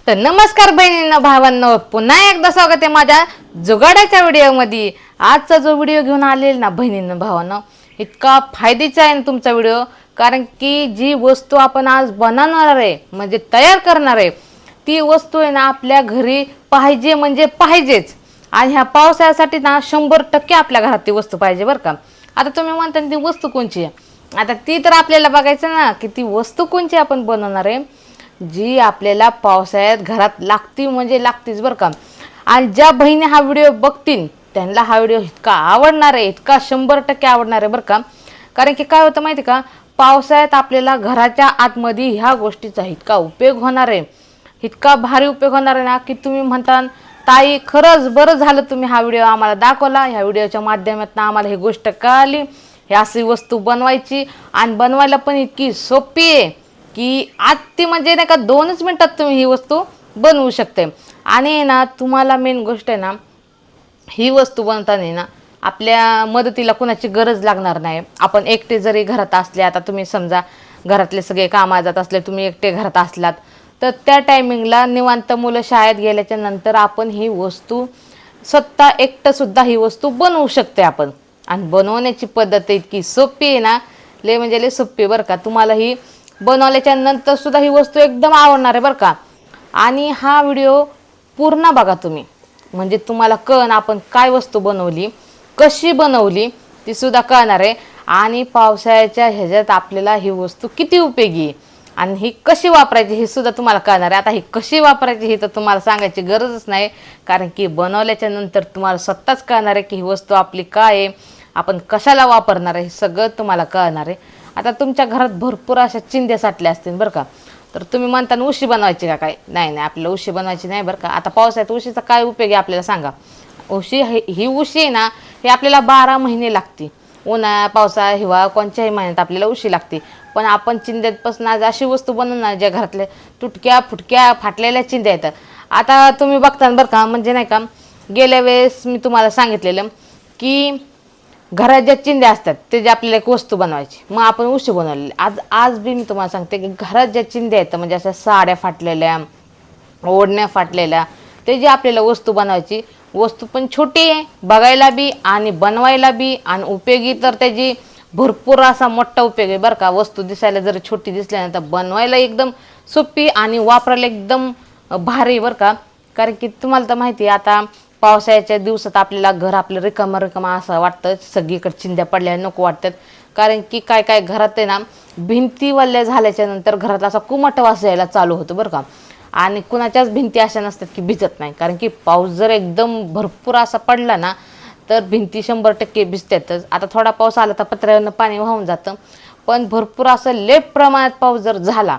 तर नमस्कार बहिणींनो भावांनो, पुन्हा एकदा स्वागत आहे माझ्या जुगाडाच्या व्हिडिओमध्ये। आजचा जो व्हिडिओ घेऊन आलेला ना बहिणींनो भावांनो, इतका फायद्याचा आहे तुमचा व्हिडिओ। कारण की जी वस्तू आपण आज बनवणार आहे म्हणजे तयार करणार आहे ती वस्तू आहे ना आपल्या घरी पाहिजे म्हणजे पाहिजेच। आणि ह्या पावसाळ्यासाठी ना 100% आपल्या घरात ती वस्तू पाहिजे बरं का। आता तुम्ही म्हणता ती वस्तू कोणची आहे, आता ती तर आपल्याला बघायचं ना की ती वस्तू कोणची आपण बनवणार आहे, जी आपल्याला पावसाळ्यात घरात लागती म्हणजे लागतीच बरं का। आणि ज्या बहिणी हा व्हिडिओ बघतील त्यांना हा व्हिडिओ इतका आवडणार आहे, इतका 100% आवडणार आहे बरं का। कारण की काय होतं माहिती का, पावसाळ्यात आपल्याला घराच्या आतमध्ये ह्या गोष्टीचा इतका उपयोग होणार आहे, इतका भारी उपयोग होणार आहे ना की तुम्ही म्हणता ताई खरंच बरं झालं तुम्ही हा व्हिडिओ आम्हाला दाखवला। ह्या व्हिडिओच्या माध्यमातून आम्हाला ही गोष्ट कळाली, ही अशी वस्तू बनवायची आणि बनवायला पण इतकी सोपी आहे की ती म्हणजे नाही का 2च मिनिटात तुम्ही ही वस्तू बनवू शकते। आणि ना तुम्हाला मेन गोष्ट आहे ना, ही वस्तू बनवताना ना आपल्या मदतीला कुणाची गरज लागणार नाही। आपण एकटे जरी घरात असले, आता तुम्ही समजा घरातले सगळे कामात जात असले, तुम्ही एकटे घरात असलात तर त्या टायमिंगला निवांत मुलं शाळेत गेल्याच्या नंतर आपण ही वस्तू स्वतः एकटं सुद्धा ही वस्तू बनवू शकते आपण। आणि बनवण्याची पद्धत इतकी सोपी आहे ना, लय म्हणजे लय सोपी बरं का। तुम्हाला ही बनवल्याच्या नंतर सुद्धा ही वस्तू एकदम आवडणार आहे बरं का। आणि हा व्हिडिओ पूर्ण बघा तुम्ही, म्हणजे तुम्हाला कळण आपण काय वस्तू बनवली, कशी बनवली ती सुद्धा कळणार आहे। आणि पावसाळ्याच्या ह्याच्यात आपल्याला ही वस्तू किती उपयोगी आहे आणि ही कशी वापरायची हे सुद्धा तुम्हाला कळणार आहे। आता ही कशी वापरायची हे तर तुम्हाला सांगायची गरजच नाही, कारण की बनवल्याच्या नंतर तुम्हाला स्वतःच कळणार आहे की ही वस्तू आपली काय आहे, आपण कशाला वापरणार आहे, हे सगळं तुम्हाला कळणार आहे। आता तुमच्या घरात भरपूर अशा चिंध्या साठल्या असतील बरं का, तर तुम्ही म्हणता उशी बनवायची का काय, नाही नाही आपल्याला उशी बनवायची नाही बरं का। आता पावसाळ्यात उशीचा काय उपयोग आहे आपल्याला सांगा। उशी ही उशी आहे ना, हे आपल्याला 12 महिने लागते, उन्हाळा पावसाळा हिवाळा कोणत्याही महिन्यात आपल्याला उशी लागते। पण आपण चिंध्यापासून आज अशी वस्तू बनवणार ज्या घरातल्या तुटक्या फुटक्या फाटलेल्या चिंध्या येतात। आता तुम्ही बघता बरं का, म्हणजे नाही का गेल्या वेळेस मी तुम्हाला सांगितलेलं की घरात ज्या चिंध्या असतात ते जे आपल्याला एक वस्तू बनवायची, मग आपण उशी बनवलेली। आज बी मी तुम्हाला सांगते की घरात ज्या चिंध्या आहेत म्हणजे अशा साड्या फाटलेल्या, ओढण्या फाटलेल्या, ते जे आपल्याला वस्तू बनवायची, वस्तू पण छोटी आहे बघायला बी आणि बनवायला बी, आणि उपयोगी तर त्याची भरपूर असा मोठा उपयोग आहे बरं का। वस्तू दिसायला जरी छोटी दिसल्या ना तर बनवायला एकदम सोपी आणि वापरायला एकदम भारी बरं का। कारण की तुम्हाला तर माहिती आहे आता पावसाळ्याच्या दिवसात आपल्याला घर आपलं रिकामं रिकामं असं वाटतं, सगळीकडे चिंध्या पडल्या नको वाटतात। कारण की काय काय घरात आहे ना भिंती वल्ल्या झाल्याच्या नंतर घरात असा कुमट वास यायला चालू होतो बरं का। आणि कुणाच्याच भिंती अशा नसतात की भिजत नाही, कारण की पाऊस जर एकदम भरपूर असा पडला ना तर भिंती 100% भिजतातच। आता थोडा पाऊस आला तर पत्र्यावरनं पाणी वाहून जातं, पण भरपूर असं लेप प्रमाणात पाऊस जर झाला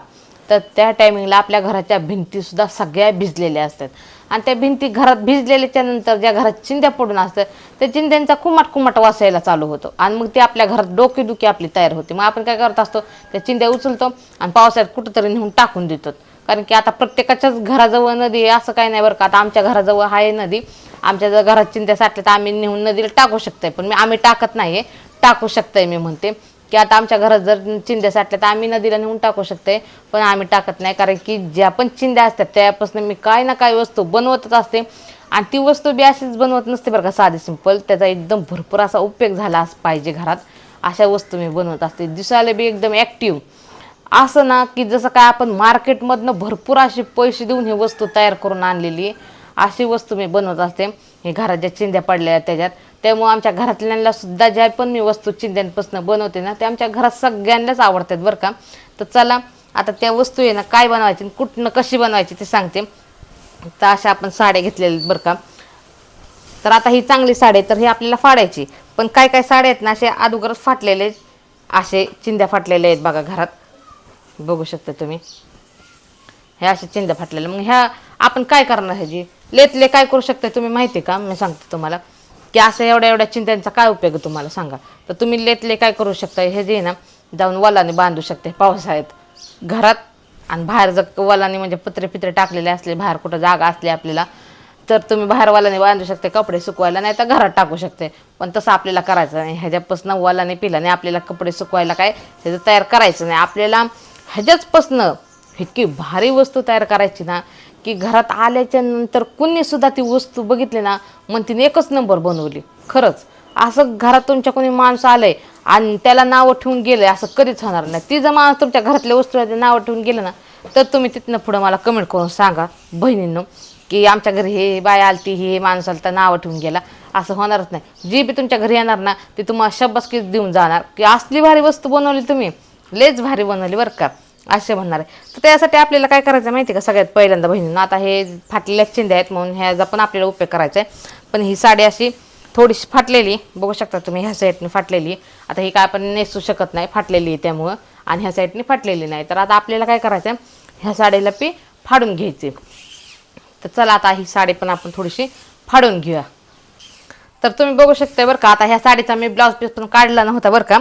तर त्या टायमिंगला आपल्या घराच्या भिंतीसुद्धा सगळ्या भिजलेल्या असतात। आणि त्या भिंती घरात भिजलेल्याच्या नंतर ज्या घरात चिंध्या पडून असतात त्या चिंध्यांचा कुमट वास यायला चालू होतो, आणि मग ते आपल्या घरात डोकेदुखी आपली तयार होते। मग आपण काय करत असतो, त्या चिंध्या उचलतो आणि पावसाळ्यात कुठंतरी नेऊन टाकून देतो। कारण की आता प्रत्येकाच्याच घराजवळ नदी आहे असं काही नाही बरं का। आता आमच्या घराजवळ आहे नदी, आमच्या जर घरात चिंध्या साठल्या तर आम्ही नेऊन नदीला टाकू शकतोय, पण आम्ही टाकत नाही, टाकू शकतोय। मी म्हणते की आता आमच्या घरात जर चिंध्या साठल्या तर आम्ही नदीला नेऊन टाकू शकते, पण आम्ही टाकत नाही। कारण की ज्या पण चिंध्या असतात त्यापासून मी काय ना काय वस्तू बनवतच असते, आणि ती वस्तू बी अशीच बनवत नसते बरं का साधी सिंपल, त्याचा एकदम भरपूर असा उपयोग झाला पाहिजे घरात, अशा वस्तू मी बनवत असते। दिसायला बी एकदम ॲक्टिव्ह असं ना की जसं काय आपण मार्केटमधनं भरपूर असे पैसे देऊन ही वस्तू तयार करून आणलेली अशी वस्तू मी बनवत असते। हे घरात ज्या चिंध्या पडल्या त्याच्यात, त्यामुळे आमच्या घरातल्यांना सुद्धा ज्या पण मी वस्तू चिंध्यांपासून बनवते ना ते आमच्या घरात सगळ्यांनाच आवडतात बरं का। तर चला आता त्या वस्तू आहे ना काय बनवायची, कुठनं कशी बनवायची ते सांगते। तर अशा आपण साड्या घेतलेल्या बरं का, तर आता ही चांगली साडी आहे तर ही आपल्याला फाडायची, पण काय काय साड्या आहेत ना असे अगोदरच फाटलेले, असे चिंध्या फाटलेले आहेत बघा घरात, बघू शकता तुम्ही ह्या अशा चिंध्या फाटलेल्या। मग ह्या आपण काय करणार, ह्याची लेतले काय करू शकता तुम्ही माहिती आहे का, मी सांगते तुम्हाला की असं एवढ्या चिंध्यांचा काय उपयोग आहे तुम्हाला सांगा। तर तुम्ही लेतले काय करू शकता, हे जे ना जाऊन वलाने बांधू शकते पावसाळ्यात घरात, आणि बाहेर जर वलाने म्हणजे पत्रे टाकलेले असले, बाहेर कुठं जागा असली आपल्याला तर तुम्ही बाहेर वलाने बांधू शकते कपडे सुकवायला, नाही तर घरात टाकू शकते। पण तसं आपल्याला करायचं नाही, ह्याच्यापासून वलाने पिल्याने आपल्याला कपडे सुकवायला काय ह्याचं तयार करायचं नाही। आपल्याला ह्याच्याचपासून इतकी भारी वस्तू तयार करायची ना की घरात आल्याच्या नंतर कुणी सुद्धा ती वस्तू बघितली ना मग तिने एकच नंबर बनवली. खरंच असं घरात तुमच्या कोणी माणूस आलंय आणि त्याला नावं ठेवून गेलंय असं कधीच होणार नाही. ती जर माणूस तुमच्या घरातल्या वस्तू नावं ठेवून गेलं ना तर तुम्ही तिथनं पुढं मला कमेंट करून सांगा बहिणींनो की आमच्या घरी हे बाय आलती हे माणूस आलं तर नावं ठेवून गेला. असं होणारच नाही. जी बी तुमच्या घरी येणार ना ती तुम्हाला शब्बासकीच देऊन जाणार की असली भारी वस्तू बनवली तुम्ही, लेच भारी बनवली बरं का असे म्हणणार आहे. तर त्यासाठी आपल्याला काय करायचं माहिती का सगळ्यात पहिल्यांदा बहिणींना, आता हे फाटलेल्या चिंध्या आहेत म्हणून ह्याचा पण आपल्याला उपयोग करायचा आहे. पण ही साडी अशी थोडीशी फाटलेली बघू शकता तुम्ही, ह्या साईडने फाटलेली. आता ही काय आपण नेसू शकत नाही फाटलेली आहे त्यामुळं, आणि ह्या साईडने फाटलेली नाही. तर आता आपल्याला काय करायचं आहे ह्या साडीला फाडून घ्यायचे. तर चला आता ही साडी पण आपण थोडीशी फाडून घेऊया. तर तुम्ही बघू शकता बरं का, आता ह्या साडीचा मी ब्लाऊज पीस पण काढला नव्हता बरं का,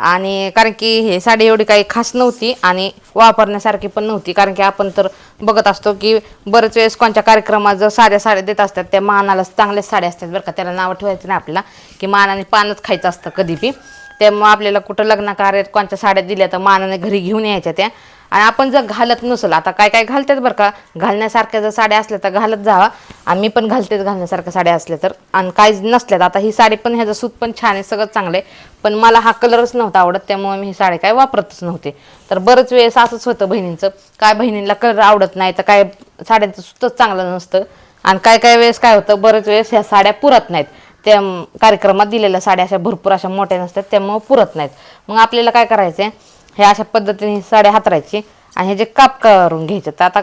आणि कारण की हे साडी एवढी काही खास नव्हती आणि वापरण्यासारखी पण नव्हती. कारण की आपण तर बघत असतो की बरेच वेळेस कोणत्या कार्यक्रमात जर साड्या देत असतात त्या मानाला चांगल्याच साड्या असतात बरं का, त्याला नावं ठेवायचं नाही आपल्याला की मानाने पानच खायचं असतं कधी बी. त्यामुळं आपल्याला कुठं लग्न कार्यात कोणत्या साड्या दिल्या तर मानाने घरी घेऊन यायच्या त्या. आणि आपण जर घालत नसेल, आता काय काय घालतात बरं का, घालण्यासारख्या जर साड्या असल्या तर घालत जावा. आणि मी पण घालतेच घालण्यासारख्या साड्या असल्या तर, आणि काहीच नसल्यात. आता ही साडी पण ह्याचं सूत पण छान आहे, सगळं चांगलं आहे, पण मला हा कलरच नव्हता आवडत त्यामुळे मी ही साडी काय वापरतच नव्हते. तर बरंच वेळेस असंच होतं बहिणींचं, काय बहिणींना कलर आवडत नाही तर काय साड्यांचं सूतच चांगलं नसतं. आणि काय काय वेळेस काय होतं, बरेच वेळेस ह्या साड्या पुरत नाहीत. त्या कार्यक्रमात दिलेल्या साड्या अशा भरपूर अशा मोठ्या नसतात त्यामुळं पुरत नाहीत. मग आपल्याला काय करायचं आहे, हे अशा पद्धतीने साड्या हातरायची आणि हे जे काप करून घ्यायचे. तर आता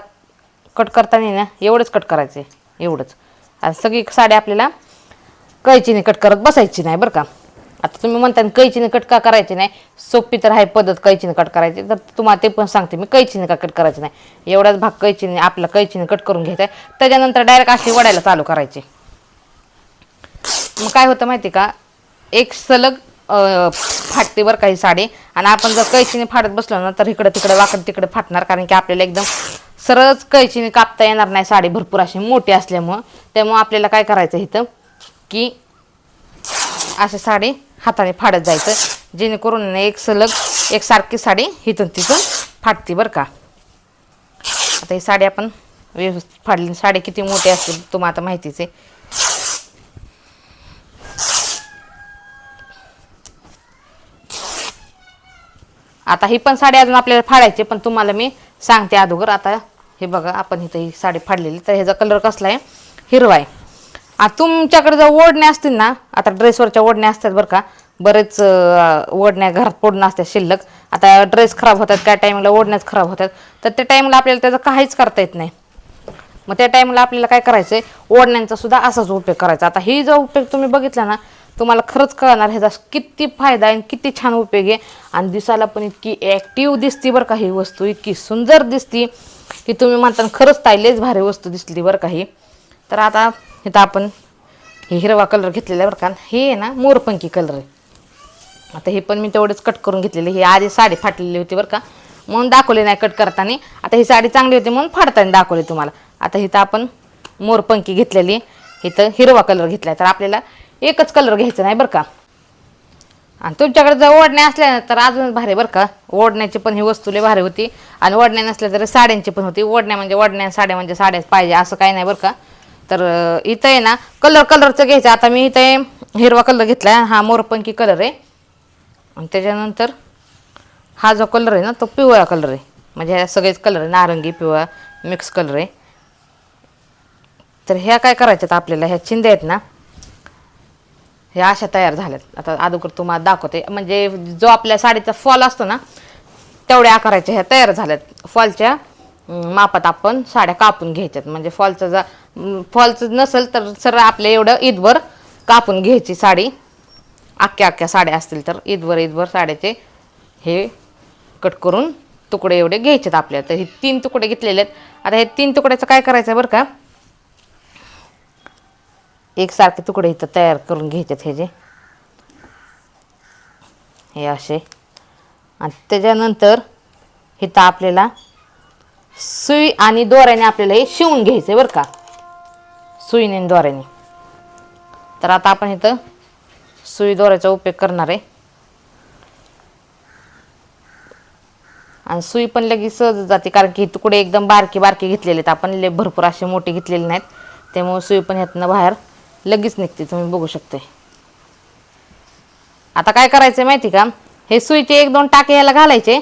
कट करताना ना एवढंच कट करायचं आहे, एवढंच. आणि सगळी साडी आपल्याला कैचीने कट करत बसायची नाही बरं का. आता तुम्ही म्हणता कैचीने कट का करायची नाही, सोपी तर आहे पद्धत कैचीने कट करायची. तर तुम्हाला ते पण सांगते मी, कैचीने का कट करायचं नाही, एवढाच भाग कैचीने आपला कैचीने कट करून घ्यायचा आहे. त्याच्यानंतर डायरेक्ट अशी वडायला चालू करायची. मग काय होतं माहिती का, एक सलग फाटते बरं काही साडी. आणि आपण जर कैचीने फाडत बसलो ना तर इकडं तिकडे वाकड तिकडे फाटणार, कारण की आपल्याला एकदम सरळच कैचीने कापता येणार नाही साडी भरपूर अशी मोठी असल्यामुळं. त्यामुळं आपल्याला काय करायचं इथं की अशी साडी हाताने फाडत जायचं, जेणेकरून एक सलग एकसारखी साडी इथून तिथून फाटते बरं का. आता ही साडी आपण व्यवस्थित फाडली. साडी किती मोठी असते तुम्हाला आता माहितीच आहे. आता ही पण साडी अजून आपल्याला फाडायची, पण तुम्हाला मी सांगते अगोदर. आता हे बघा आपण इथं ही साडी फाडलेली, तर ह्याचा कलर कसला आहे, हिरवा आहे. आता तुमच्याकडे जर ओढण्या असतील ना, आता ड्रेसवरच्या ओढण्या असतात बरं का, बरेच ओढण्या घरात पडून असतात शिल्लक. आता ड्रेस खराब होतात, काय टाईमला ओढण्याच खराब होतात, तर त्या टाईमला आपल्याला त्याचं काहीच करता येत नाही. मग त्या टाईमला आपल्याला काय करायचं आहे, ओढण्यांचा सुद्धा असाच उपयोग करायचा. आता ही जो उपयोग तुम्ही बघितला ना, तुम्हाला खरंच कळणार ह्याचा किती फायदा आहे, किती छान उपयोग आहे. आणि दिसायला पण इतकी ॲक्टिव्ह दिसती बरं का ही वस्तू, इतकी सुंदर दिसती की तुम्ही म्हणता खरंच ताईलेच भारी वस्तू दिसली बरं का ही. तर आता इथं आपण हे हिरवा कलर घेतलेला आहे बरं का, हे आहे ना मोरपंखी कलर आहे. आता हे पण मी तेवढेच कट करून घेतलेले. ही आधी साडी फाटलेली होती बरं का, म्हणून दाखवले नाही कट करताना. आता ही साडी चांगली होती म्हणून फाडताना दाखवले तुम्हाला. आता इथं आपण मोरपंखी घेतलेली, इथं हिरवा कलर घेतला. तर आपल्याला एकच कलर घ्यायचा नाही बरं का. आणि तुमच्याकडे जर ओढण्या असल्या ना तर अजूनच भारी बरं का. ओढण्याची पण ही वस्तू लय भारी होती, आणि ओढण्या नसल्या तरी साड्यांची पण होती. ओढण्या म्हणजे ओढण्या, साड्या म्हणजे साड्याच पाहिजे असं काही नाही बरं का. तर इथं आहे ना कलरचं घ्यायचं. आता मी इथं हिरवा कलर घेतला आहे, हा मोरपंखी कलर आहे. आणि त्याच्यानंतर हा जो कलर आहे ना तो पिवळा कलर आहे, म्हणजे ह्या सगळेच कलर आहे, नारंगी पिवळा मिक्स कलर आहे. तर ह्या काय करायच्यात आपल्याला, ह्या चिंध्या आहेत ना ह्या अशा तयार झाल्यात. आता अगोदर तुम्हाला दाखवते, म्हणजे जो आपल्या साडीचा फॉल असतो ना तेवढ्या आकाराच्या ह्या तयार झाल्यात. फॉलच्या मापात आपण साड्या कापून घ्यायच्यात. म्हणजे फॉलचं नसेल तर सरळ आपल्या एवढं ईदभर कापून घ्यायची साडी. अख्ख्या साड्या असतील तर ईदभर साड्याचे हे कट करून तुकडे एवढे घ्यायचेत आपल्याला. तर हे 3 तुकडे घेतलेले आहेत. आता हे 3 तुकड्याचं काय करायचं आहे बरं का, एकसारखे तुकडे इथं तयार करून घ्यायचेत हे असे. आणि त्याच्यानंतर इथं आपल्याला सुई आणि दोऱ्याने आपल्याला हे शिवून घ्यायचं आहे बरं का, सुईने आणि दोऱ्याने. तर आता आपण इथं सुई दोऱ्याचा उपयोग करणार आहे. आणि सुई पण लगेच सहज जाते, कारण की तुकडे एकदम बारके बारके घेतलेले आहेत आपण, लय भरपूर असे मोठे घेतलेले नाहीत, त्यामुळे सुई पण ह्यातनं बाहेर लगेच निघते, तुम्ही बघू शकते. आता काय करायचं माहिती का, हे सुईचे 1-2 टाके याला घालायचे.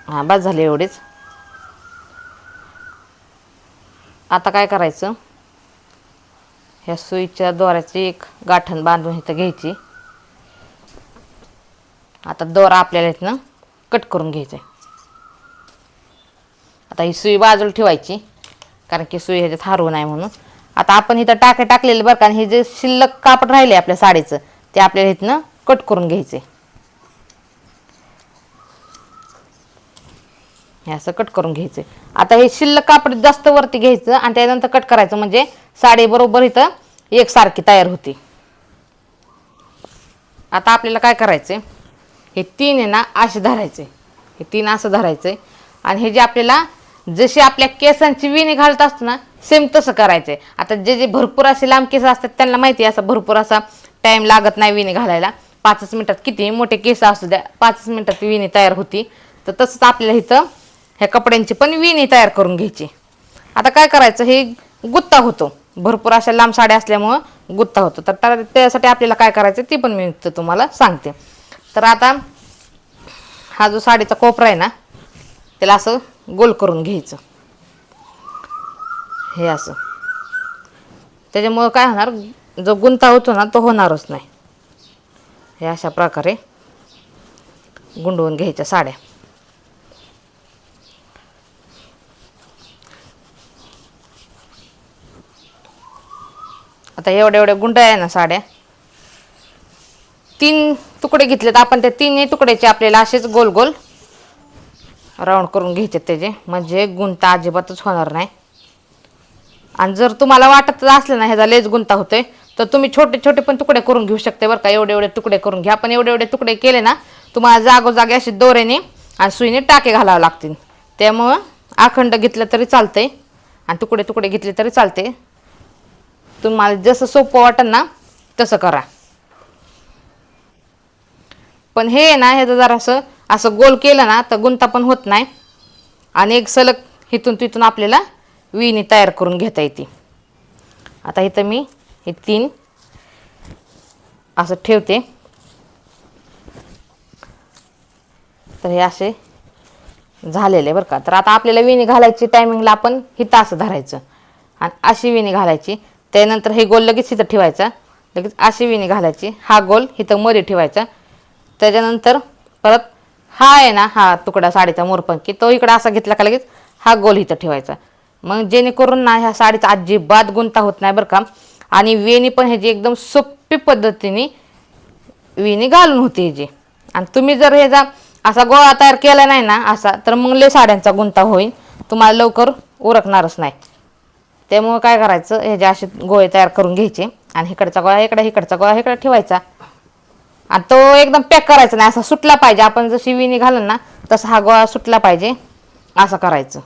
हां बस झाले एवढेच. आता काय करायचं, ह्या सुईच्या दोऱ्याची एक गाठण बांधून इथं घ्यायची. आता दोरा आपल्याला इथनं कट करून घ्यायचं. आता ही सुई बाजूला ठेवायची, कारण की सुई ह्याच्यात हरवू नाही म्हणून. आता आपण इथं टाके टाकलेले बरं का, हे जे शिल्लक कापड राहिले आपल्या साडीचं ते आपल्याला इथनं कट करून घ्यायचे. हे असं कट करून घ्यायचं. आता हे शिल्लक कापड जास्त वरती घ्यायचं आणि त्यानंतर कट करायचं, म्हणजे साडी बरोबर इथं एकसारखी तयार होती. आता आपल्याला काय करायचं, हे 3 आहे ना असे धरायचे, हे 3 असं धरायचे. आणि हे जे आपल्याला जशी आपल्या केसांची विणी घालत असतो ना सेम तसं करायचंय. आता जे जे भरपूर असे लांब केस असतात त्यांना माहिती आहे, असं भरपूर असा टाइम लागत नाही विणी घालायला. 5 मिनिटात, किती मोठे केस असू द्या 5 मिनिटात विणी तयार होती. तर तसंच आपल्याला इथं ह्या कपड्यांची पण विणी तयार करून घ्यायची. आता काय करायचं, हे गुत्ता होतो, भरपूर अशा लांब साड्या असल्यामुळं गुत्ता होतो. तर त्यासाठी आपल्याला काय करायचं ते पण मी तुम्हाला सांगते. तर आता हा जो साडीचा कोपरा आहे ना त्याला असं गोल करून घ्यायचं, हे असं. त्याच्यामुळं काय होणार, जो गुंता होतो ना तो होणारच नाही. हे अशा प्रकारे गुंडवून घ्यायच्या साड्या. आता एवढ्या गुंडा आहे ना साड्या, 3 तुकडे घेतलेत आपण, त्या 3 तुकड्याचे आपल्याला असेच गोल गोल राऊंड करून घ्यायचे त्याचे, म्हणजे गुंता अजिबातच होणार नाही. आणि जर तुम्हाला वाटत असलं ना ह्याचा लेस गुंता होतोय तर तुम्ही छोटे छोटे पण तुकडे करून घेऊ शकते बरं का. एवढे तुकडे करून घ्या. पण एवढे तुकडे केले ना तुम्हाला जागोजागी असे दोऱ्याने आणि सुईने टाके घालावे लागतील. त्यामुळं अखंड घेतलं तरी चालतंय आणि तुकडे तुकडे घेतले तरी चालते. तुम्हाला जसं सोपं वाटेल ना तसं करा. पण हे ना ह्याचं जरा असं गोल केलं ना तर गुंता पण होत नाही आणि एक सलग इथून तिथून आपल्याला विणी तयार करून घेता येते. आता इथं मी हे 3 असं ठेवते. तर हे असे झालेले बरं का. तर आता आपल्याला विणी घालायची टायमिंगला आपण इथं असं धरायचं आणि अशी विणी घालायची. त्यानंतर हे गोल लगेच इथं ठेवायचा, लगेच अशी विणी घालायची, हा गोल इथं मध्ये ठेवायचा. त्याच्यानंतर परत हा आहे ना हा तुकडा साडीचा मोरपंखी तो इकडं असा घेतला का लगेच हा गोल इथं ठेवायचा. मग जेणेकरून ना ह्या साडीचा अजिबात गुंता होत नाही बरं का. आणि वेणी पण ह्याची एकदम सोपी पद्धतीने वेणी घालून होते ह्याची. आणि तुम्ही जर ह्याचा असा गोळा तयार केला नाही ना असा तर मग लय साड्यांचा गुंता होईल, तुम्हाला लवकर उरकणारच नाही. त्यामुळं काय करायचं, ह्याचे असे गोळे तयार करून घ्यायचे आणि इकडचा गोळा इकडे इकडचा गोळा इकडे ठेवायचा आणि तो एकदम पॅक करायचा नाही, असा सुटला पाहिजे. आपण जशी विणी घालून ना तसा हा गोळा सुटला पाहिजे असं करायचं.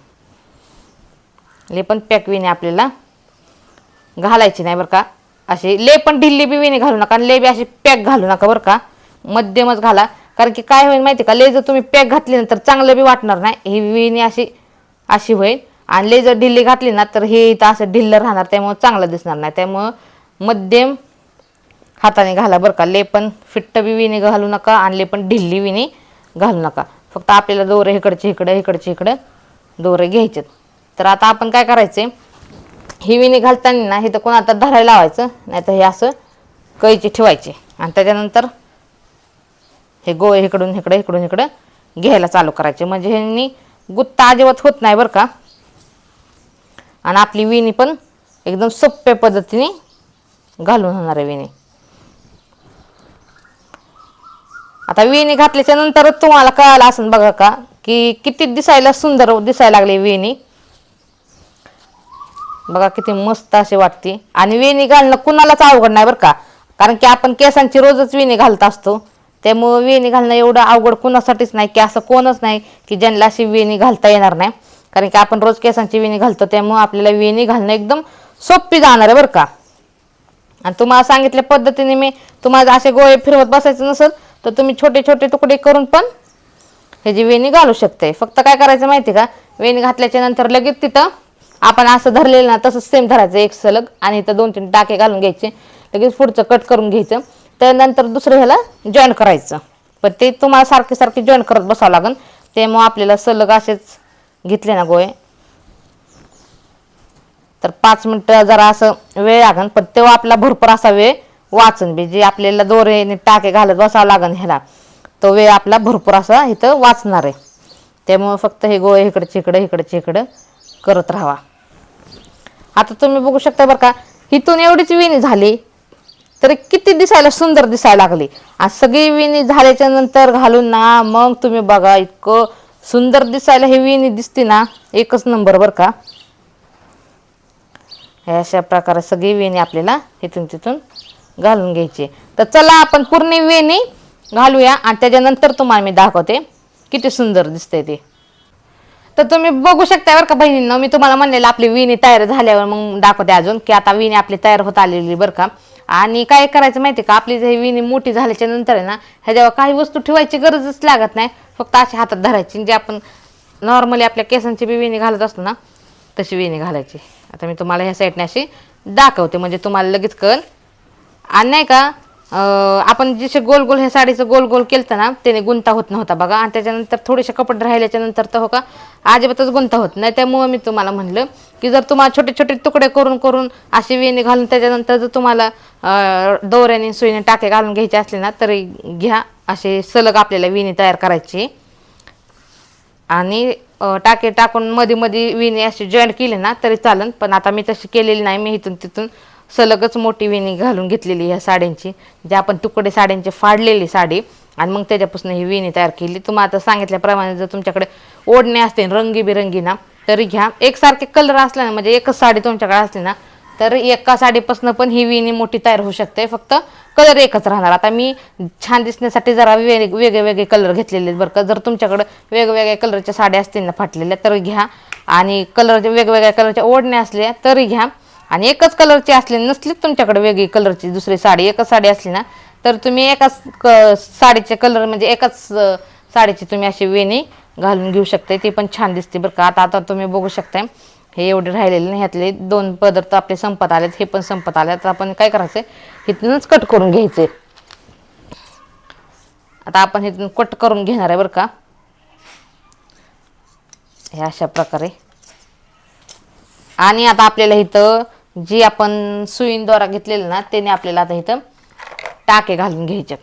ले पण पॅक विणी आपल्याला घालायची नाही बरं का. अशी ले पण ढिल्ली बी विणी घालू नका आणि ले बी अशी पॅक घालू नका बरं का. मध्यमच घाला, कारण की काय होईल माहिती का, ले जर तुम्ही पॅक घातली ना तर चांगलं बी वाटणार नाही. ही विणी अशी होईल आणि ले जर ढिल्ली घातली ना तर हे इथं असं ढिल्लं राहणार, त्यामुळं चांगलं दिसणार नाही. त्यामुळं मध्यम हाताने घाला बरं का. ले पण फिट्ट बी विणी घालू नका आणि ले पण ढिल्ली विणी घालू नका. फक्त आपल्याला दोरे इकडचे इकडं दोरे घ्यायचे. तर आता आपण काय करायचे, ही विणी घालताना ना हे तर कोण आता धरायला लावायचं नाही, तर हे असं कैची ठेवायचे आणि त्याच्यानंतर हे गोळे इकडून इकडं घ्यायला चालू करायचे. म्हणजे ह्यांनी गुत्ता अजिबात होत नाही बरं का आणि आपली विणी पण एकदम सोप्या पद्धतीने घालून होणार आहे विणी. आता विणी घातल्याच्या नंतरच तुम्हाला कळालं असं बघा का की किती दिसायला सुंदर दिसायला लागली विणी. बघा किती मस्त अशी वाटते. आणि वेणी घालणं कुणालाच अवघड नाही बरं का, कारण की आपण केसांची रोजच वेणी घालत असतो. त्यामुळं वेणी घालणं एवढं अवघड कुणासाठीच नाही, की असं कोणच नाही की ज्यांना अशी वेणी घालता येणार नाही. कारण की आपण रोज केसांची वेणी घालतो, त्यामुळं आपल्याला वेणी घालणं एकदम सोपी जाणार आहे बरं का. आणि तुम्हाला सांगितल्या पद्धतीने मी तुम्हाला असे गोळे फिरवत बसायचं नसेल तर तुम्ही छोटे छोटे तुकडे करून पण ह्याची वेणी घालू शकते. फक्त काय करायचं माहिती का, वेणी घातल्याच्या नंतर लगेच तिथं आपण असं धरलेलं ना तसंच सेम धरायचं एक सलग, आणि इथं 2-3 टाके घालून घ्यायचे. लगेच पुढचं कट करून घ्यायचं. त्यानंतर दुसरं ह्याला जॉईन करायचं. पण ते तुम्हाला सारखे सारखे जॉईन करत बसावं लागेल. त्यामुळे आपल्याला सलग असेच घेतले ना गोळे तर 5 मिनटं जरा असं वेळ लागेल. पण तेव्हा आपला भरपूर असा वेळ वाचन बी, जे आपल्याला दोऱ्याने टाके घालत बसावं लागेल ह्याला, तो वेळ आपला भरपूर असा इथं वाचणार आहे. त्यामुळे फक्त हे गोळे इकडचे इकडं करत राहावा. आता तुम्ही बघू शकता बरं का, इथून एवढीच वेणी झाली तरी किती दिसायला सुंदर दिसायला लागली. आणि सगळी वेणी झाल्याच्या नंतर घालून ना मग तुम्ही बघा, इतकं सुंदर दिसायला ही वेणी दिसते ना, एकच नंबर बरं का. हे अशा प्रकारे सगळी वेणी आपल्याला इथून तिथून घालून घ्यायची. तर चला आपण पूर्ण वेणी घालूया आणि त्याच्यानंतर तुम्हाला मी दाखवते किती सुंदर दिसते ते. तर तुम्ही बघू शकता बरं का बहिणींनो, मी तुम्हाला म्हणलेलं आपली वेणी तयार झाल्यावर मग दाखवते अजून, की आता वेणी आपली तयार होत आलेली बरं का. आणि काय करायचं माहिती का, आपली जी वेणी मोठी झाल्याच्या नंतर आहे ना, ह्याच्यावर काही वस्तू ठेवायची गरजच लागत नाही. फक्त अशी हातात धरायची, जे आपण नॉर्मली आपल्या केसांची बी वेणी घालत असतो ना तशी वेणी घालायची. आता मी तुम्हाला ह्या साईडने अशी दाखवते म्हणजे तुम्हाला लगेच कळेल. आणि नाही का, आपण जसे गोल गोल ह्या साडीचं गोल गोल केलं ना त्याने गुंता होत नव्हता बघा. आणि त्याच्यानंतर थोडेसे कपडे राहिल्याच्या नंतर तर हो का अजिबातच गुंता होत नाही. त्यामुळे मी तुम्हाला म्हणलं की जर तुम्हाला छोटे छोटे तुकडे करून करून अशी वेणी घालून त्याच्यानंतर जर तुम्हाला दोऱ्याने सुईने टाके घालून घ्यायचे असले ना तरी घ्या. असे सलग आपल्याला वेणी तयार करायची. आणि टाके टाकून मध्ये मध्ये वेणी अशी जॉईंट केली ना तरी चालेल. पण आता मी तशी केलेली नाही. मी इथून तिथून सलगच मोठी वेणी घालून घेतलेली ह्या साड्यांची, जे आपण तुकडे साड्यांची फाडलेली साडी आणि मग त्याच्यापासून ही वेणी तयार केली. तुम्हाला आता सांगितल्याप्रमाणे जर तुमच्याकडे ओढणे असते रंगीबिरंगी ना तरी घ्या. एकसारखे कलर असला ना, म्हणजे एकच साडी तुमच्याकडे असली ना तर एका साडीपासून पण ही वेणी मोठी तयार होऊ शकते. फक्त कलर एकच राहणार. आता मी छान दिसण्यासाठी जरा वेगळे वेगळे कलर घेतलेले बरं का. जर तुमच्याकडे वेगवेगळ्या कलरच्या साड्या असतील ना फाटलेल्या तर घ्या. आणि कलरच्या वेगवेगळ्या कलरच्या ओढण्या असल्या तरी घ्या. आणि एकच कलरची असली नसली तुमच्याकडे वेगळी कलरची दुसरी साडी, एकच साडी असली ना तर तुम्ही एकाच साडीचे कलर म्हणजे एकाच साडीची तुम्ही अशी वेणी घालून घेऊ शकता. ती पण छान दिसते बरं का. आता तुम्ही बघू शकताय हे एवढे राहिलेले नाही, ह्यातले 2 पदर आपले संपत आलेत, हे पण संपत आले. तर आपण काय करायचं, इथूनच कट करून घ्यायचे. आता आपण इथून कट करून घेणार आहे बरं का, हे अशा प्रकारे. आणि आता आपल्याला इथं जी आपण सुईन दोरा घेतलेला ना त्याने आपल्याला आता इथं टाके घालून घ्यायचे.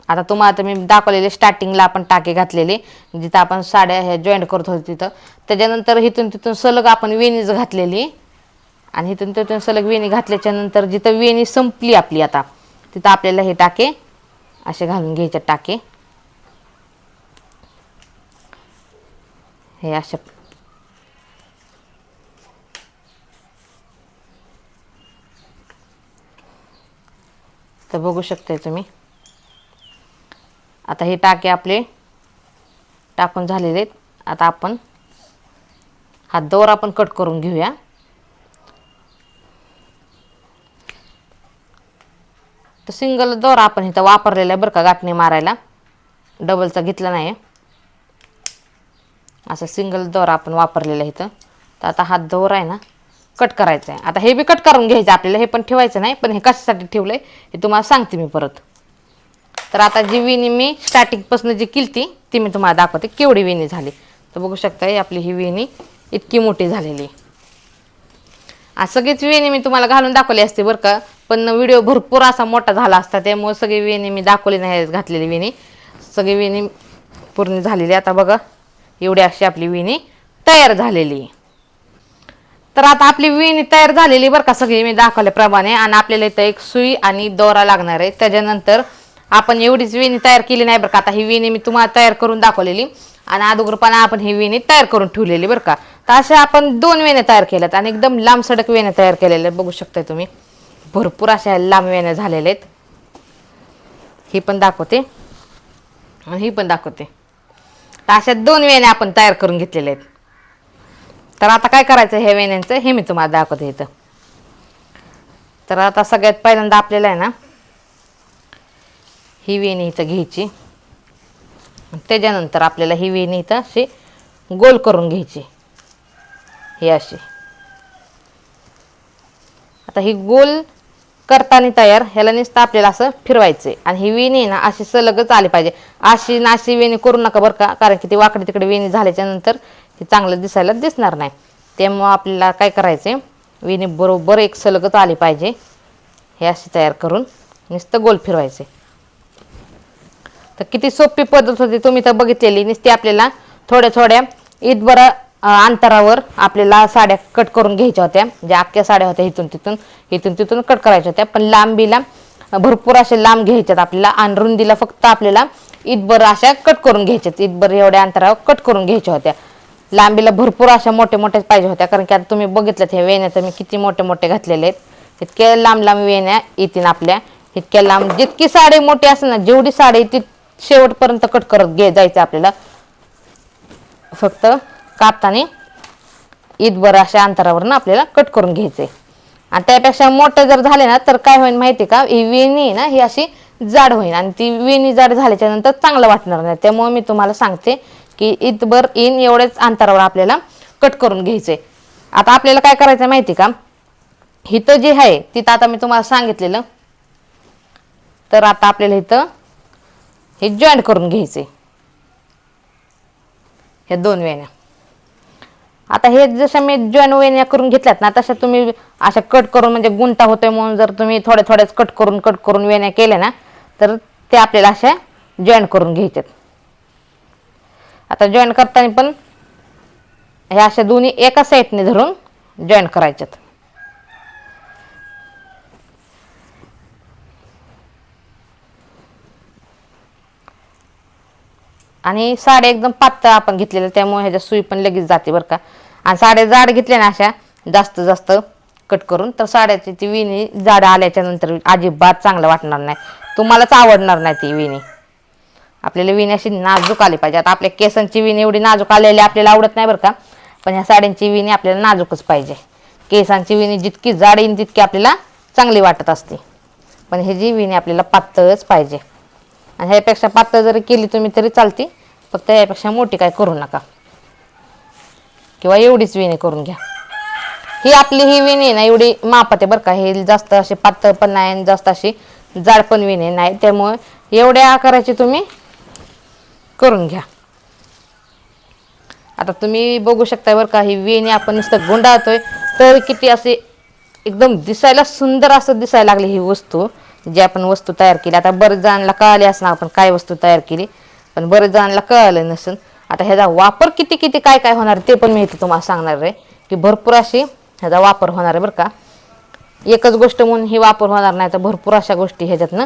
आता तुम्हाला मी दाखवलेले स्टार्टिंगला आपण टाके घातलेले जिथं आपण साड्या ह्या जॉईंट करत होतो तिथं. त्याच्यानंतर इथून तिथून सलग आपण वेणीच घातलेली आणि इथून तिथून सलग वेणी घातल्याच्या नंतर जिथं वेणी संपली आपली आता तिथं आपल्याला हे टाके असे घालून घ्यायचे. टाके हे अशा तर बघू शकताय तुम्ही. आता हे टाके आपले टाकून झालेले आहेत. आता आपण हा दोरा आपण कट करून घेऊया. तर सिंगल दोरा आपण इथं वापरलेला आहे बरं का गाठणे मारायला, डबलचा घेतला नाही. असं सिंगल दोरा आपण वापरलेला आहे इथं. तर आता हा दोरा आहे ना कट करायचा आहे. आता हे बी कट करून घ्यायचं आपल्याला, हे पण ठेवायचं नाही. पण हे कशासाठी ठेवलंय हे तुम्हाला सांगते मी परत. तर आता जी वेणी मी स्टार्टिंगपासून जी केली ती मी तुम्हाला दाखवते केवढी वेणी झाली. तर बघू शकता आपली ही वेणी इतकी मोठी झालेली. आज सगळीच वेणी मी तुम्हाला घालून दाखवली असते बरं का, पण व्हिडिओ भरपूर असा मोठा झाला असता त्यामुळे सगळी वेणी मी दाखवली नाही. घातलेली वेणी सगळी वेणी पूर्ण झालेली. आता बघा एवढी अशी आपली वेणी तयार झालेली. तर आता आपली वेणी तयार झालेली बरं का सगळी मी दाखवल्याप्रमाणे. आणि आपल्याला इथं एक सुई आणि दोरा लागणार आहे. त्याच्यानंतर आपण एवढीच वेणी तयार केली नाही बरं का. आता ही वेणी मी तुम्हाला तयार करून दाखवलेली आणि अगोदरपणा आपण ही वेणी तयार करून ठेवलेली बरं का. तर अशा आपण 2 वेण्या तयार केल्यात आणि एकदम लांब सडक वेण्या तयार केलेल्या बघू शकताय तुम्ही. भरपूर अशा लांब वेण्या झालेल्या आहेत. ही पण दाखवते आणि ही पण दाखवते. तर अशा 2 वेण्या आपण तयार करून घेतलेल्या आहेत. तर आता काय करायचं ह्या वेण्यांचं हे मी तुम्हाला दाखवते इथं. तर आता सगळ्यात पहिल्यांदा आपल्याला आहे ना ही वेणी इथं घ्यायची त्याच्यानंतर आपल्याला ही वेणी इथं अशी गोल करून घ्यायची, ही अशी. आता ही गोल करताना तयार ह्याला नुसतं आपल्याला असं फिरवायचं आहे. आणि ही वेणी ना अशी सलगच आली पाहिजे. अशी नाशी वेणी करू नका बरं का, कारण की ती वाकडे तिकडे वेणी झाल्याच्या नंतर हे चांगलं दिसायला दिसणार नाही. त्यामुळं आपल्याला काय करायचं आहे, वेणी बरोबर एक सलगच आली पाहिजे. हे अशी तयार करून नुसतं गोल फिरवायचे. तर किती सोपी पद्धत होती, तुम्ही तर बघितलेली. नुसती आपल्याला थोड्या थोड्या ईदभर अंतरावर आपल्याला साड्या कट करून घ्यायच्या होत्या. ज्या अख्ख्या साड्या होत्या इथून तिथून कट करायच्या होत्या. पण लांबीला भरपूर अशा लांब घ्यायच्यात आपल्याला, आणि रुंदीला फक्त आपल्याला ईदभर अशा कट करून घ्यायच्यात. ईदभर एवढ्या अंतरावर कट करून घ्यायच्या होत्या. लांबीला भरपूर अशा मोठ्या मोठ्या पाहिजे होत्या, कारण की आता तुम्ही बघितलं हे वेण्या तर मी किती मोठे मोठे घातलेले आहेत. इतक्या लांब लांब वेण्या येतील आपल्या. इतक्या लांब जितकी साडी मोठी असेल ना, जेवढी साडी ती शेवटपर्यंत कट करत जायचं आपल्याला. फक्त कापताना ईदभर अशा अंतरावरून आपल्याला कट करून घ्यायचे. आणि त्यापेक्षा मोठे जर झाले ना तर काय होईल माहिती का, ही वेणी आहे ना ही अशी जाड होईल, आणि ती वेणी जाड झाल्याच्या नंतर चांगलं वाटणार नाही. त्यामुळे मी तुम्हाला सांगते की ईदभर इन एवढेच अंतरावर आपल्याला कट करून घ्यायचे. आता आपल्याला काय करायचं माहिती का, इथं जे आहे तिथं आता मी तुम्हाला सांगितलेलं, तर आता आपल्याला इथं हे जॉईंट करून घ्यायचे, ह्या दोन वेण्या. आता हे जसं मी जॉईंट वेण्या करून घेतल्यात ना, तशा तुम्ही अशा कट करून, म्हणजे गुंता होतोय म्हणून जर तुम्ही थोड्या थोड्याच कट करून वेण्या केल्या ना, तर ते आपल्याला अशा जॉईंट करून घ्यायच्यात. आता जॉईंट करताना पण ह्या अशा दोन्ही एका साईडने धरून जॉईंट करायच्यात. आणि साड्या एकदम पातळ आपण घेतलेल्या, त्यामुळे ह्याच्या सुई पण लगेच जाते बरं का. आणि साड्या जाड घेतल्या ना अशा जास्त जास्त कट करून, तर साड्याची ती वेणी जाड आल्याच्या नंतर अजिबात चांगलं वाटणार नाही, तुम्हालाच आवडणार नाही ती वेणी. आपल्याला वेणी अशी नाजूक आली पाहिजे. आता आपल्या केसांची वेणी एवढी नाजूक आलेली आपल्याला आवडत नाही बरं का, पण ह्या साड्यांची वेणी आपल्याला नाजूकच पाहिजे. केसांची वेणी जितकी जाड येईल तितकी आपल्याला चांगली वाटत असते, पण ह्याची वेणी आपल्याला पातळच पाहिजे. आणि ह्यापेक्षा पातळ जरी केली तुम्ही तरी चालते, फक्त ह्यापेक्षा मोठी काय करू नका, किंवा एवढीच वेणी करून घ्या. ही आपली ही वेणी ना एवढी मापात आहे बरं का, हे जास्त असे पातळ पण नाही आणि जास्त अशी जाड पण वेणी नाही, त्यामुळे एवढ्या आकाराची तुम्ही करून घ्या. आता तुम्ही बघू शकता बरं का, ही वेणी आपण नुसतं गुंडाळतोय तर किती असे एकदम दिसायला सुंदर असं दिसायला लागली ही वस्तू, जी आपण वस्तू तयार केली. आता बरेच जणांना कळाले असणार आपण काय वस्तू तयार केली, पण बरेच जणांना कळालं नसेल. आता ह्याचा वापर किती किती काय काय होणार ते पण मी इथे तुम्हाला सांगणार आहे, की भरपूर अशी ह्याचा वापर होणार आहे बरं का. एकच गोष्ट म्हणून ही वापर होणार नाही, तर भरपूर अशा गोष्टी ह्याच्यातनं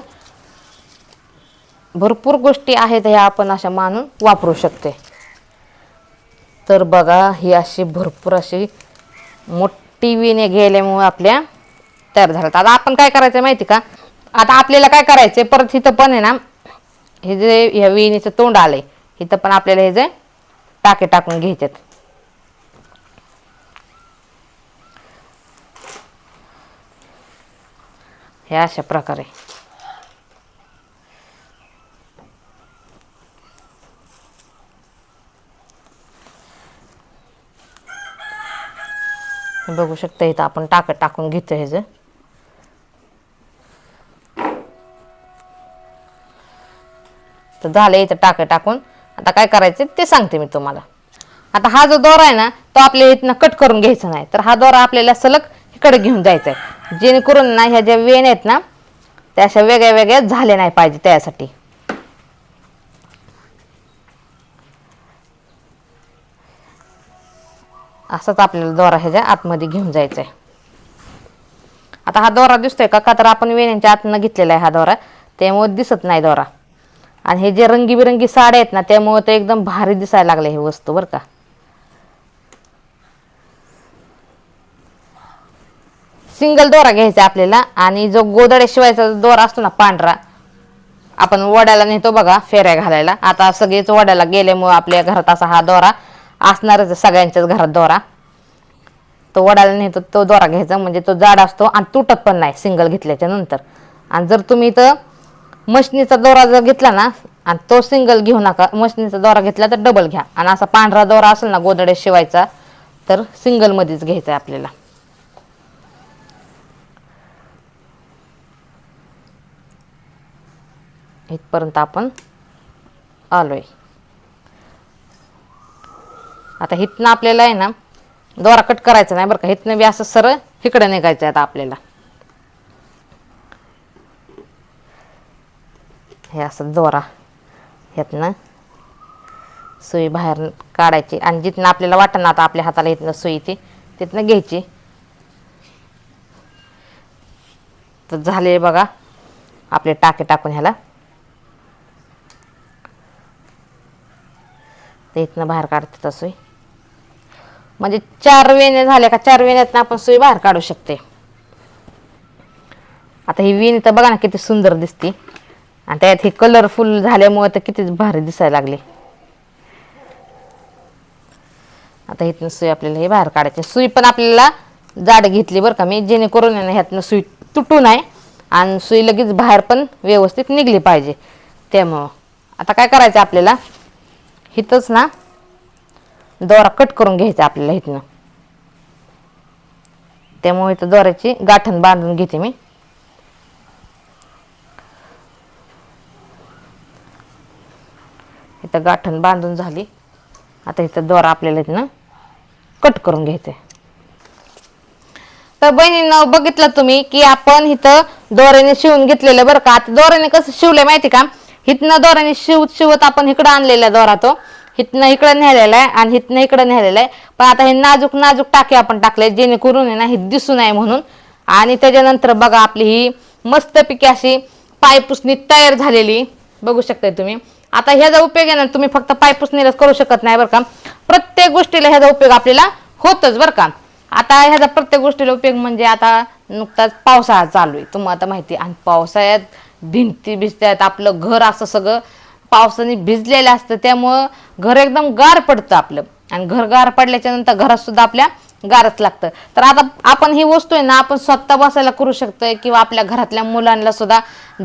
भरपूर गोष्टी आहेत ह्या आपण अशा मानून वापरू शकते. तर बघा ही अशी भरपूर अशी मोठी वेणी गेल्यामुळे आपल्या तयार झाल्यात. आता आपण काय करायचं माहिती का, आता आपल्याला काय करायचं परत इथं पण आहे ना, हे जे ह्या वेणीचं तोंड आलंय इथं पण आपल्याला हे जे टाके टाकून घ्यायच्यात. हे अशा प्रकारे बघू शकता. इथं आपण टाकून घेतो हे जे, तर झालं इथं टाकून. आता काय करायचं ते सांगते मी तुम्हाला. आता हा जो दोरा आहे ना तो आपल्याला इथनं कट करून घ्यायचा नाही, तर हा दोरा आपल्याला सलग इकडे घेऊन जायचा आहे, जेणेकरून ना ह्या ज्या वेण्या आहेत ना त्या अशा वेगळ्या वेगळ्या झाल्या नाही पाहिजे. त्यासाठी असंच आपल्याला दोरा ह्याच्या आतमध्ये घेऊन जायचा आहे. आता हा दोरा दिसतोय का, तर आपण वेण्यांच्या आतनं घेतलेला आहे हा दोरा, त्यामुळे दिसत नाही दोरा. आणि हे जे रंगीबिरंगी साड्या आहेत ना त्यामुळे ते एकदम भारी दिसायला लागले हे वस्तू बरं का. सिंगल दोरा घ्यायचा आपल्याला, आणि जो गोदड्या शिवायचा दोरा असतो ना पांढरा, आपण वड्याला नेतो बघा फेऱ्या घालायला. आता सगळेच वड्याला गेल्यामुळे आपल्या घरात असा हा दोरा असणारच, सगळ्यांच्याच घरात दोरा. तो वड्याला नेतो तो दोरा घ्यायचा, म्हणजे तो जाड असतो आणि तुटत पण नाही सिंगल घेतल्याच्या नंतर. आणि जर तुम्ही इथं मशनीचा दोरा जर घेतला ना आणि तो सिंगल घेऊ नका. मशनीचा दोरा घेतला तर डबल घ्या. आणि असा पांढरा दोरा असेल ना गोधड्या शिवायचा तर सिंगल मध्येच घ्यायचा आपल्याला. इथपर्यंत आपण आलोय. आता हिथनं आपल्याला आहे ना दोरा कट करायचा नाही बरं का. हिथनं बी असं सरळ इकडे निघायचं आहे आता आपल्याला. हे असं दोरा ह्यातनं सुई बाहेर काढायची आणि जिथनं आपल्याला वाटतं ना आता आपल्या हाताला इथनं सुईची तिथनं घ्यायची. तर झाले बघा आपले टाके टाकून ह्याला. ते इथनं बाहेर काढते तर सुई. म्हणजे 4 वेण्या झाल्या का 4 वेण्यातनं आपण सुई बाहेर काढू शकते. आता ही वेणी तर बघा ना किती सुंदर दिसते आणि त्यात हे कलरफुल झाल्यामुळे तर किती भारी दिसायला लागले. आता इथनं सुई आपल्याला हे बाहेर काढायची. सुई पण आपल्याला जाड घेतली बरं का मी, जेणेकरून ह्यातनं सुई तुटू नये आणि सुई लगेच बाहेर पण व्यवस्थित निघली पाहिजे. त्यामुळं आता काय करायचं आपल्याला इथंच ना दोरा कट करून घ्यायचा आपल्याला इथनं. त्यामुळे इथं दोऱ्याची गाठण बांधून घेते मी. इथं गाठण बांधून झाली. आता इथं दोरा आपल्याला इथनं कट करून घ्यायचंय. तर बहिणींनो बघितलं तुम्ही की आपण इथं दोऱ्याने शिवून घेतलेलं बरं का. आता दोऱ्याने कसं शिवलंय माहिती का, इथनं दोऱ्याने शिवत आपण इकडं आणलेला दोरा तो इथनं इकडं नेलेला आहे आणि इथनं इकडं नेलेला आहे. पण आता हे नाजूक नाजूक टाके आपण टाकले जेणेकरून आहे ना हे दिसू नये म्हणून. आणि त्याच्यानंतर बघा आपली ही मस्तपैकी अशी पायपुसणी तयार झालेली बघू शकताय तुम्ही. आता ह्याचा उपयोग आहे ना तुम्ही फक्त पायपुसणीलाच करू शकत नाही बरं का, प्रत्येक गोष्टीला ह्याचा उपयोग आपल्याला होतच बरं का. आता ह्याचा प्रत्येक गोष्टीला उपयोग म्हणजे आता नुकताच पावसाळा चालू आहे तुम्हाला आता माहिती. आणि पावसाळ्यात भिंती भिजतात, आपलं घर असं सगळं पावसाने भिजलेलं असतं. त्यामुळं घर एकदम गार पडतं आपलं. आणि घर गार पडल्याच्या नंतर घरात सुद्धा आपल्या गारच लागतं. तर आता आपण ही वस्तू आहे ना आपण स्वतः बसायला करू शकतोय किंवा आपल्या घरातल्या मुलांना सुद्धा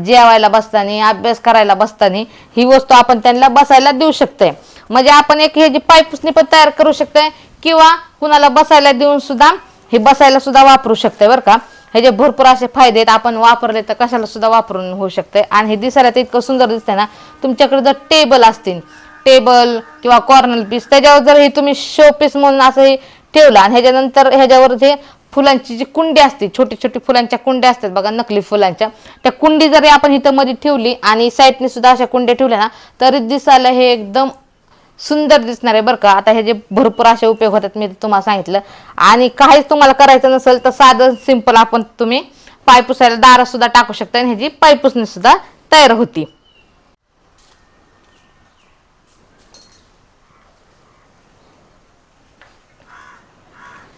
जेवायला बसताना अभ्यास करायला बसताना ही वस्तू आपण त्यांना बसायला देऊ शकतोय. म्हणजे आपण एक हे जी पायपुसणी पण तयार करू शकतोय किंवा कुणाला बसायला देऊन सुद्धा हे बसायला सुद्धा वापरू शकतोय बरं का. हे जे भरपूर असे फायदे आहेत, आपण वापरले तर कशाला सुद्धा वापरून होऊ शकते. आणि हे दिसायला तर इतकं सुंदर दिसतंय ना. तुमच्याकडे जर टेबल असतील, टेबल किंवा कॉर्नर पीस त्याच्यावर जर हे तुम्ही शो पीस म्हणून असं हे ठेवलं आणि ह्याच्यानंतर ह्याच्यावर जे फुलांची जी कुंडी असते, छोटी छोटी फुलांच्या कुंड्या असतात बघा नकली फुलांच्या, त्या कुंडी जरी आपण इथं मध्ये ठेवली आणि साईडने सुद्धा अशा कुंड्या ठेवल्या ना तरी दिसायला हे एकदम सुंदर दिसणार आहे बरं का. आता हे जे भरपूर असे उपयोग होतात मी तुम्हाला सांगितलं. आणि काहीच तुम्हाला करायचं नसेल तर साधं सिंपल आपण तुम्ही पायपुसायला दारं सुद्धा टाकू शकता आणि ह्याची पायपुसणी सुद्धा तयार होती.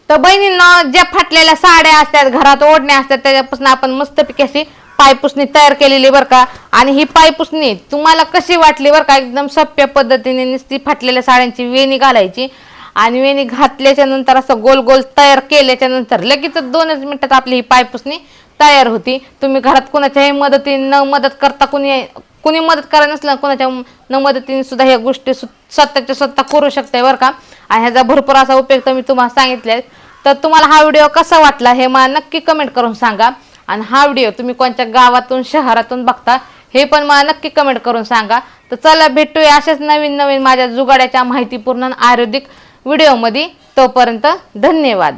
तर बहिणींना ज्या फाटलेल्या साड्या असतात घरात ओढण्या असतात त्याच्यापासून आपण मस्तपैकी अशी पायपुसणी तयार केलेली बरं का. आणि ही पायपुसणी तुम्हाला कशी वाटली बरं का, एकदम सोप्या पद्धतीने नुसती फाटलेल्या साड्यांची वेणी घालायची आणि वेणी घातल्याच्या नंतर असं गोल गोल तयार केल्याच्या नंतर लगेच 2च मिनिटात आपली ही पायपुसणी तयार होती. तुम्ही घरात कुणाच्याही मदतीने न मदत करता कुणी मदत करायला नसलं कुणाच्या न मदतीने सुद्धा ह्या गोष्टी स्वतःच्या स्वतः करू शकते बरं का. आणि ह्याचा भरपूर असा उपयोग तर मी तुम्हाला सांगितले. तर तुम्हाला हा व्हिडिओ कसा वाटला हे मला नक्की कमेंट करून सांगा. आणि हा व्हिडिओ तुम्ही कोणत्या गावातून शहरातून बघता हे पण मला नक्की कमेंट करून सांगा. तर चला भेटूया अशाच नवीन नवीन माझ्या जुगाड्याच्या माहितीपूर्ण आयुर्वेदिक व्हिडिओमध्ये. तोपर्यंत धन्यवाद.